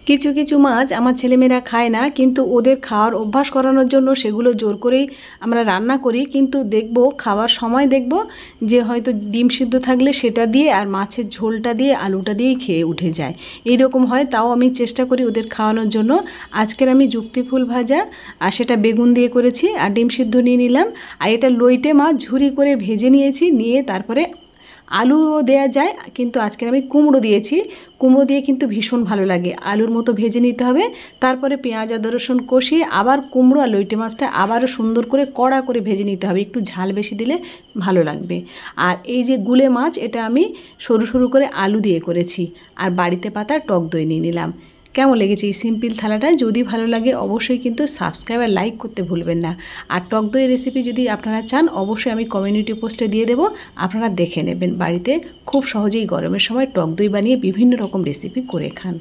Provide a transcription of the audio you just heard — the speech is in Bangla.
কিছু কিছু মাছ আমার ছেলেমেয়েরা খায় না, কিন্তু ওদের খাওয়ার অভ্যাস করানোর জন্য সেগুলো জোর করেই আমরা রান্না করি। কিন্তু দেখব খাওয়ার সময় দেখব যে হয়তো ডিম সিদ্ধ থাকলে সেটা দিয়ে আর মাছের ঝোলটা দিয়ে আলুটা দিয়েই খেয়ে উঠে যায়, এইরকম হয়। তাও আমি চেষ্টা করি ওদের খাওয়ানোর জন্য। আজকের আমি যুক্তি ফুল ভাজা আর সেটা বেগুন দিয়ে করেছি, আর ডিম সিদ্ধ নিয়ে নিলাম। আর এটা লইটে মাছ ঝুরি করে ভেজে নিয়েছি, নিয়ে তারপরে আলুও দেয়া যায়, কিন্তু আজকে আমি কুমড়ো দিয়েছি। কুমড়ো দিয়ে কিন্তু ভীষণ ভালো লাগে। আলুর মতো ভেজে নিতে হবে, তারপরে পেঁয়াজ আদা রসুন কষিয়ে আবার কুমড়ো আর লইটে মাছটা আবারও সুন্দর করে কড়া করে ভেজে নিতে হবে, একটু ঝাল বেশি দিলে ভালো লাগবে। আর এই যে গুলে মাছ, এটা আমি সরু সরু করে আলু দিয়ে করেছি, আর বাড়িতে পাতা টক দই নিয়ে নিলাম। কেমন লেগেছে এই সিম্পল থালাটা? যদি ভালো লাগে অবশ্যই কিন্তু সাবস্ক্রাইব আর লাইক করতে ভুলবেন না। আর টক দই রেসিপি যদি আপনারা চান অবশ্যই আমি কমিউনিটি পোস্টে দিয়ে দেবো, আপনারা দেখে নেবেন। বাড়িতে খুব সহজেই গরমের সময় টক দই বানিয়ে বিভিন্ন রকম রেসিপি করে খান।